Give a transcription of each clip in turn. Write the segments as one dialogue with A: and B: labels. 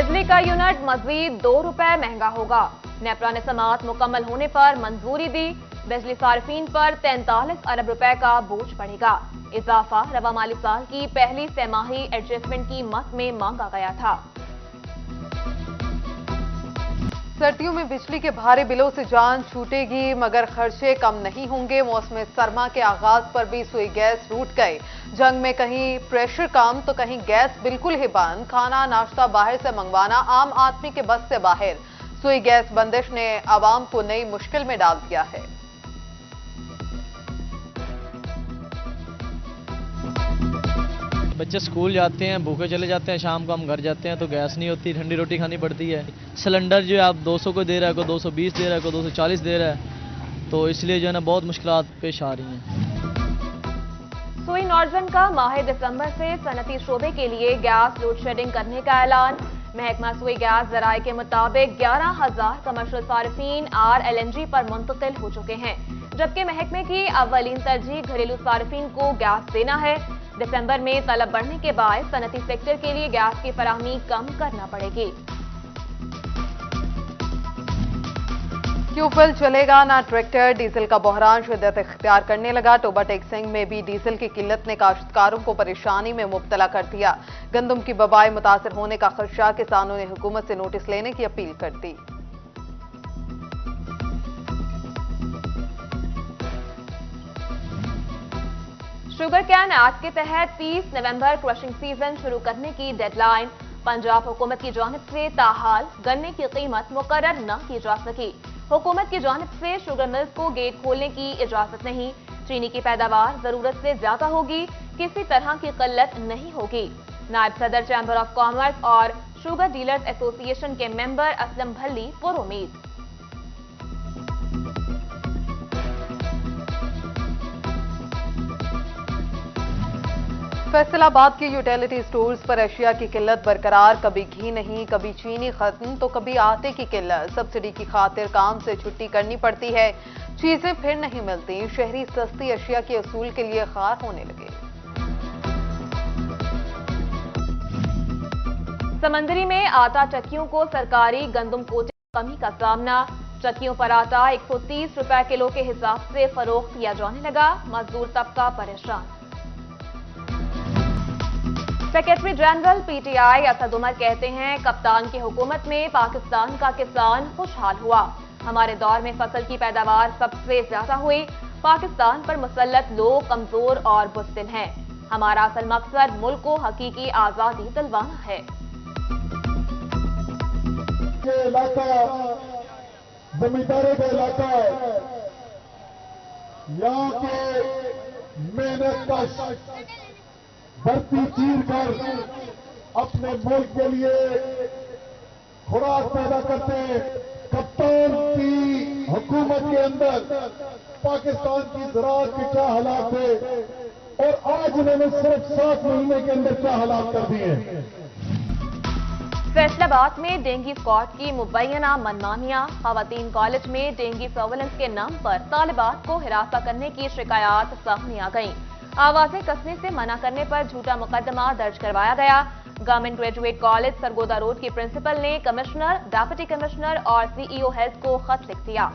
A: बिजली का यूनिट मजीद ₹2 महंगा होगा। नेपरा ने समाअत मुकम्मल होने पर मंजूरी दी। बिजली सार्फिन पर 43 अरब रुपए का बोझ पड़ेगा। इजाफा रवा माली साल की पहली तिमाही एडजस्टमेंट की मद में मांगा गया था।
B: सर्दियों में बिजली के भारी बिलों से जान छूटेगी मगर खर्चे कम नहीं होंगे। मौसम सरमा के आगाज पर भी सुई गैस रूठ गए। जंग में कहीं प्रेशर कम तो कहीं गैस बिल्कुल ही बंद। खाना नाश्ता बाहर से मंगवाना आम आदमी के बस से बाहर। सुई गैस बंदिश ने आवाम को नई मुश्किल में डाल दिया है।
C: बच्चे स्कूल जाते हैं, भूखे चले जाते हैं, शाम को हम घर जाते हैं तो गैस नहीं होती, ठंडी रोटी खानी पड़ती है। सिलेंडर जो है आप 200 को दे रहा है, कोई 220 दे रहा है, कोई 240 दे रहा है, तो इसलिए जो है ना बहुत मुश्किलात पेश आ रही हैं।
A: सुई नॉर्जन का माह दिसंबर से सनती शोबे के लिए गैस लोड शेडिंग करने का ऐलान। महकमा सुई गैस जराये के मुताबिक 11,000 कमर्शियल सार्फिन RLNG पर मुंतकिल हो चुके हैं, जबकि महकमे की अव्वलीन तरजीह घरेलू सार्फिन को गैस देना है। दिसंबर में तलब बढ़ने के बाद सनती सेक्टर के लिए गैस की फराहमी कम करना पड़ेगी।
B: ट्यूबवेल चलेगा ना ट्रैक्टर। डीजल का बहरान शिद्दत इख्तियार करने लगा। टोबा टेक्सिंग में भी डीजल की किल्लत ने काश्तकारों को परेशानी में मुब्तला कर दिया। गंदम की बबाई मुतासर होने का खदशा, किसानों ने हुकूमत से नोटिस लेने की अपील कर दी।
A: शुगर कैन एक्ट के तहत 30 नवंबर क्रशिंग सीजन शुरू करने की डेडलाइन। पंजाब हुकूमत की जानिब से ताहाल गन्ने की कीमत मुकर्रर न की जा सकी। हुकूमत की जानिब से शुगर मिल्स को गेट खोलने की इजाजत नहीं। चीनी की पैदावार जरूरत से ज्यादा होगी, किसी तरह की किल्लत नहीं होगी। नायब सदर चैम्बर ऑफ कॉमर्स और शुगर डीलर्स एसोसिएशन के मेंबर असलम भल्ली पुरुमीद।
B: फैसलाबाद के यूटिलिटी स्टोर्स पर अशिया की किल्लत बरकरार। कभी घी नहीं, कभी चीनी खत्म तो कभी आटे की किल्लत। सब्सिडी की खातिर काम से छुट्टी करनी पड़ती है, चीजें फिर नहीं मिलती। शहरी सस्ती अशिया के असूल के लिए खार होने लगे।
A: समंदरी में आटा चक्कियों को सरकारी गंदम कोटे की कमी का सामना। चक्कियों पर आटा 130 रुपए किलो के हिसाब से फरोख्त किया जाने लगा। मजदूर तबका परेशान। Secretary general PTI Asad Umar कहते हैं, कप्तान की हुकूमत में पाकिस्तान का किसान खुशहाल हुआ। हमारे दौर में फसल की पैदावार सबसे ज्यादा हुई। पाकिस्तान पर मुसल्लत लोग कमजोर और बुज़दिल हैं। हमारा असल मकसद मुल्क को हकीकी आजादी दिलवाना है।
D: ये इलाका जमींदारों का इलाका है। यहाँ के मेहनत का भर्ती चीर कर अपने मुल्क के लिए खुराक पैदा करते हैं। कप्तान की हुकूमत के अंदर पाकिस्तान की ज़राअत के क्या हालात थे और आज उन्होंने सिर्फ 7 महीने के अंदर क्या हालात कर दिए।
A: फैसलाबाद में डेंगी स्क्वाड की मुबैना मनमानियां। खवातीन कॉलेज में डेंगी सर्वेलेंस के नाम पर तालिबात को हिरासा करने की शिकायत सामने आ गईं। आवाजें कसने से मना करने पर झूठा मुकदमा दर्ज करवाया गया। Government graduate college Sargodha road की प्रिंसिपल ने कमिश्नर, डिप्टी कमिश्नर और CEO हेल्थ को खत लिख दिया।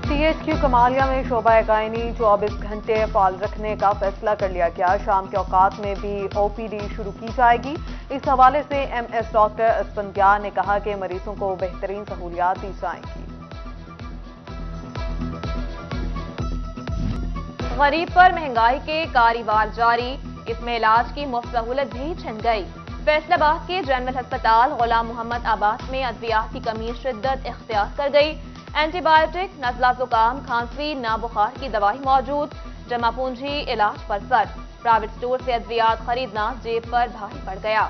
B: THQ कमालिया में शोबा गायनी 24 घंटे फाल रखने का फैसला कर लिया गया। शाम के औकात में भी OPD शुरू की जाएगी। इस हवाले से MS डॉक्टर अस्पंदियार ने कहा कि मरीजों को बेहतरीन सहूलियात दी जाएंगी।
A: गरीब पर महंगाई के कारीवार जारी। इसमें इलाज की मुफ्त सहूलत भी छिन गई। फैसलाबाद के जनरल अस्पताल गुलाम मोहम्मद आबाद में अद्वियात की कमी शिद्दत इख्तियार कर गई। एंटीबायोटिक, नजला जुकाम, खांसी, ना बुखार की दवाई मौजूद। जमा पूंजी इलाज पर सर। प्राइवेट स्टोर से अद्वियात खरीदना जेब पर भारी पड़ गया।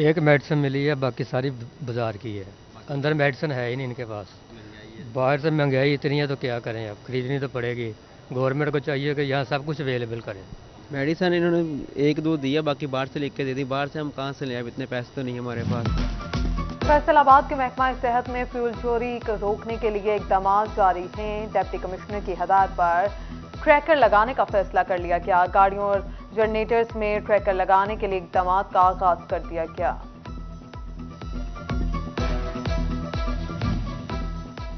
E: एक मेडिसिन मिली है, बाकी सारी बाजार की है। अंदर मेडिसिन है ही नहीं इनके पास। बाहर से महंगाई इतनी है तो क्या करें, अब खरीदनी तो पड़ेगी। गवर्नमेंट को चाहिए कि यहाँ सब कुछ अवेलेबल करें।
F: मेडिसिन इन्होंने 1-2 दिया, बाकी बाहर से लिख के दे दी। बाहर से हम कहाँ से ले, अब इतने पैसे तो नहीं हमारे पास।
B: फैसलाबाद के महकमा सेहत में फ्यूल चोरी को रोकने के लिए इकदाम जारी हैं। डिप्टी कमिश्नर की हदायत पर ट्रैकर लगाने का फैसला कर लिया गया। गाड़ियों और जनरेटर्स में ट्रैकर लगाने के लिए इकदाम का आगाज कर दिया गया।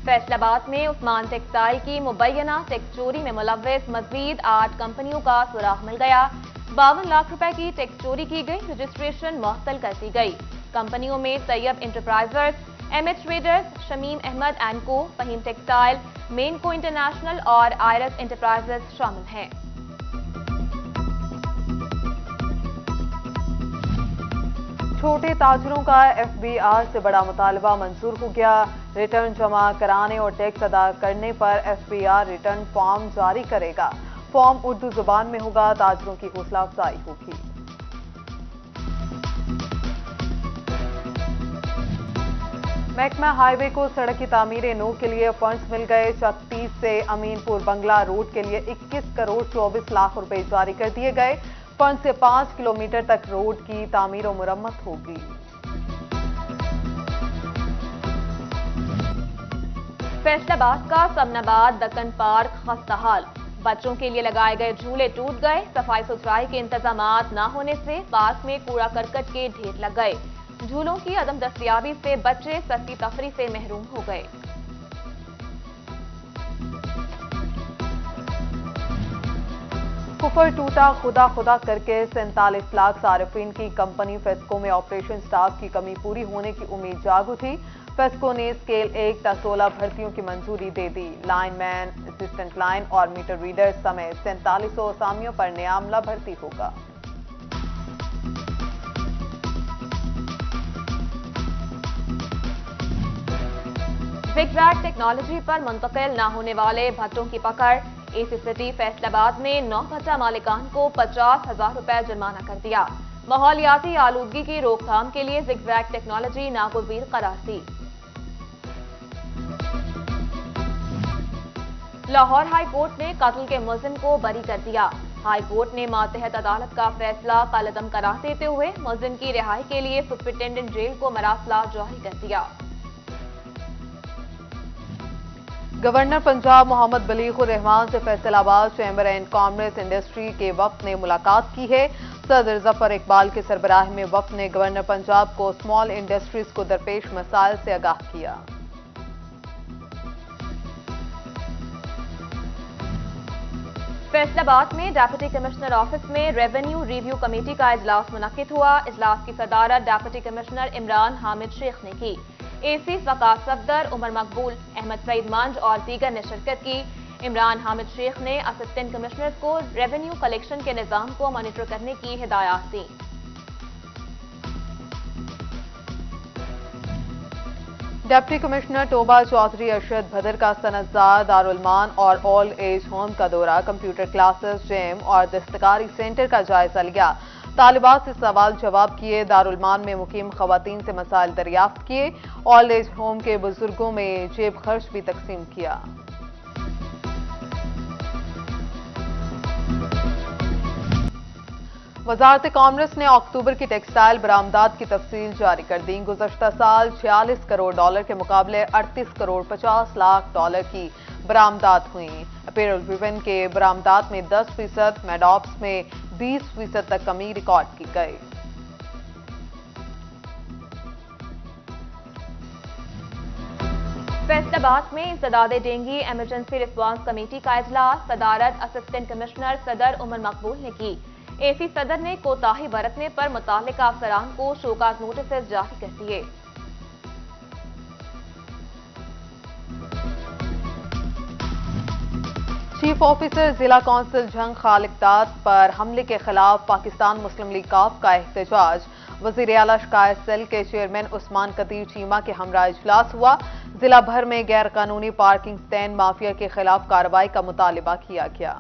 A: फैसलाबाद में उस्मान टेक्सटाइल की मुबैना टैक्स चोरी में मुलव्विस मजीद 8 कंपनियों का सुराग मिल गया। 52 लाख रुपए की टैक्स चोरी की गई, रजिस्ट्रेशन मुअत्तल कर दी गई। कंपनियों में Taiyab enterprisers, MH traders, Shamim Ahmed and co, Faheem textile, मेनको इंटरनेशनल और आयरस इंटरप्राइजेस शामिल हैं।
B: छोटे ताजरों का एफबीआर से बड़ा मुतालबा मंजूर हो गया। रिटर्न जमा कराने और टैक्स अदा करने पर एफबीआर रिटर्न फॉर्म जारी करेगा। फॉर्म उर्दू जुबान में होगा। ताजरों की हौसला अफजाई होगी। महकमा हाईवे को सड़क की तामीर नौ के लिए फंड्स मिल गए। 36 से अमीनपुर बंगला रोड के लिए 21 करोड़ 24 लाख रुपए जारी कर दिए गए। फंड से 5 किलोमीटर तक रोड की तामीर और मुरम्मत होगी।
A: फैसलाबाद का समनाबाद दक्कन पार्क खस्ताहाल। बच्चों के लिए लगाए गए झूले टूट गए। सफाई सुथराई के इंतजामात न होने से पार्क में कूड़ा करकट के ढेर लग गए। झूलों की अदम दस्तयाबी से बच्चे सस्ती तफरी से महरूम हो गए।
B: कुफर टूटा खुदा खुदा करके 47 लाख सार्फिन की कंपनी फेस्को में ऑपरेशन स्टाफ की कमी पूरी होने की उम्मीद जाग उठी। फेस्को ने स्केल 1 तक 16 भर्तियों की मंजूरी दे दी। लाइनमैन, असिस्टेंट लाइन और मीटर रीडर समेत 4700 असामियों पर नया अमला भर्ती होगा।
A: जिगजैग टेक्नोलॉजी पर मुंतकिल न होने वाले भट्टों की पकड़। एसी सिटी फैसलाबाद में 9 भट्टा मालिकान को 50,000 रुपए जुर्माना कर दिया। माहौलियाती आलूदगी की रोकथाम के लिए जिगजैग टेक्नोलॉजी नागुज़ीर करार दी। लाहौर हाई कोर्ट ने कत्ल के मुलजिम को बरी कर दिया। हाई कोर्ट ने मातहत अदालत का फैसला कलअदम करार देते हुए मुलजिम की रिहाई के लिए सुपरिटेंडेंट जेल को मरासला जारी कर दिया।
B: गवर्नर पंजाब मोहम्मद बलीगुर रहमान से Faisalabad chamber and commerce industry के वफ्द ने मुलाकात की है। सदर जफर इकबाल के सरबराह में वफ्द ने गवर्नर पंजाब को स्मॉल इंडस्ट्रीज को दरपेश मसाइल से आगाह किया।
A: फैसलाबाद में डिप्टी कमिश्नर ऑफिस में रेवेन्यू रिव्यू कमेटी का इजलास मुनक्किद हुआ। इजलास की सदारत डिप्टी कमिश्नर इमरान हामिद शेख ने की। एसी वकास सफदर उमर मकबूल, अहमद सईद मंज और दीगर ने शिरकत की। इमरान हामिद शेख ने असिस्टेंट कमिश्नर को रेवेन्यू कलेक्शन के निजाम को मॉनिटर करने की हिदायत दी।
B: डिप्टी कमिश्नर तोबा चौधरी अरशद भदर का सनतजार, दारुलमान और ओल्ड एज होम का दौरा, कंप्यूटर क्लासेस, जिम और दस्तकारी सेंटर का जायजा लिया। तालिबात से सवाल जवाब किए। दारुलमान में मुकीम खवातीन से मसाइल दरियाफ्त किए। ओल्ड एज होम के बुजुर्गों में जेब खर्च भी तकसीम किया। वजारत कामर्स ने अक्टूबर की टेक्सटाइल बरामदात की तफसील जारी कर दी। गुज़श्ता साल 46 करोड़ डॉलर के मुकाबले 38 करोड़ 50 लाख डॉलर की बरामदात हुई। अपैरल ड्रिवन के बरामदात में 10%, मेडॉप्स में 20% तक कमी रिकॉर्ड की गई।
A: फैसलाबाद में इंसदादे डेंगी इमरजेंसी रिस्पांस कमेटी का इजलास, सदारत असिस्टेंट कमिश्नर सदर उमर मकबूल ने की। एसी सदर ने कोताही बरतने पर मुताल्लिका अफसरान को शोकाज नोटिस जारी कर दिए।
B: चीफ ऑफिसर जिला कौंसिल जंग खालिकदाद पर हमले के खिलाफ पाकिस्तान मुस्लिम लीग काफ का एहतजाज। वजीर आला शिकायत सेल के चेयरमैन उस्मान कदीर चीमा के हमरा इजलास हुआ। जिला भर में गैर कानूनी पार्किंग स्टैंड माफिया के खिलाफ कार्रवाई का मुतालिबा किया गया।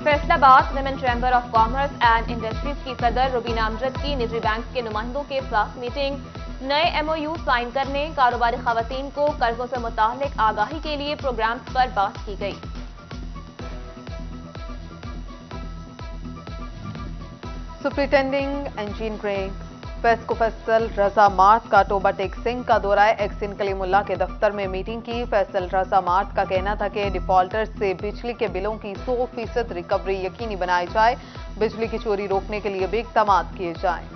A: Faisalabad women chamber of commerce and industries की सदर रुबीना अमजद की निजी बैंक के नुमाइंदों के साथ मीटिंग। नए एमओयू साइन करने, कारोबारी खवातीन को कर्जों से मुताल्लिक आगाही के लिए प्रोग्राम्स पर बात की गई।
B: सुप्रिंटेंडिंग इंजीनियरिंग फेस्को फैसल रजा मार्ट का टोबा टेक सिंह का दौरा एक्सिन कलीमुल्ला के दफ्तर में मीटिंग की। फैसल रजा मार्ट का कहना था कि डिफॉल्टर से बिजली के बिलों की 100% रिकवरी यकीनी बनाई जाए, बिजली की चोरी रोकने के लिए भी इक़दाम किए जाएं।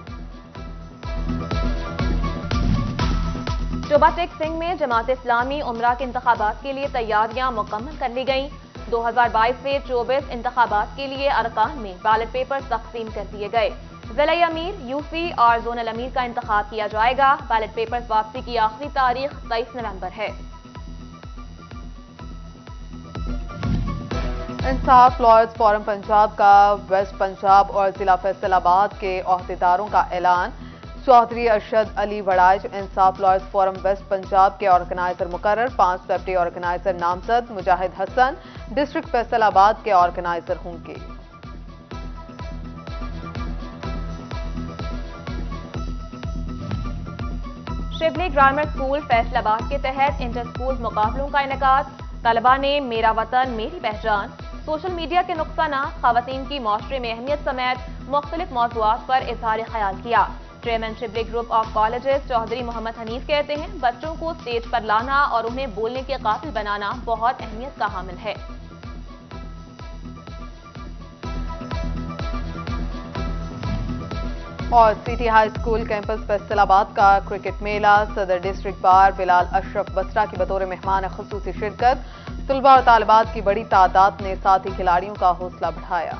A: टोबा टेक सिंह में जमात इस्लामी उमरा के इंतखाबात के लिए तैयारियां मुकम्मल कर ली गईं। 2022 से 24 इंतखाबात के लिए अरकान में बैलेट पेपर तकसीम कर दिए गए। जिला अमीर, यूसी और जोनल अमीर का इंतखाब किया जाएगा। बैलेट पेपर्स वापसी की आखिरी तारीख 23 नवंबर है।
B: इंसाफ लॉयर्स फोरम पंजाब का वेस्ट पंजाब और जिला फैसलाबाद के ओहदेदारों का ऐलान। चौधरी अरशद अली वड़ाइच इंसाफ लॉयर्स फोरम वेस्ट पंजाब के ऑर्गेनाइजर मुकर्रर। 5 डिप्टी ऑर्गेनाइजर नामजद। मुजाहिद हसन डिस्ट्रिक्ट फैसलाबाद के ऑर्गेनाइजर होंगे।
A: शिबली ग्रामर स्कूल फैसलाबाद के तहत इंटर स्कूल मुकाबलों का इनेकाद। तलबा ने मेरा वतन मेरी पहचान, सोशल मीडिया के नुकसानात, खवातीन की माशरे में अहमियत समेत मुख्तलिफ मौज़ूआत पर इज़हार ख्याल किया। Chairman Shibli group of colleges Chaudhry Mohammad Hanif कहते हैं, बच्चों को स्टेज पर लाना और उन्हें बोलने के काबिल बनाना बहुत अहमियत का हामिल है।
B: और city high school campus Faisalabad का क्रिकेट मेला। सदर डिस्ट्रिक्ट बार बिलाल अशरफ बसरा की बतौर मेहमान खुसूसी शिरकत। तलबा और तालिबात की बड़ी तादाद ने साथी खिलाड़ियों का हौसला बढ़ाया।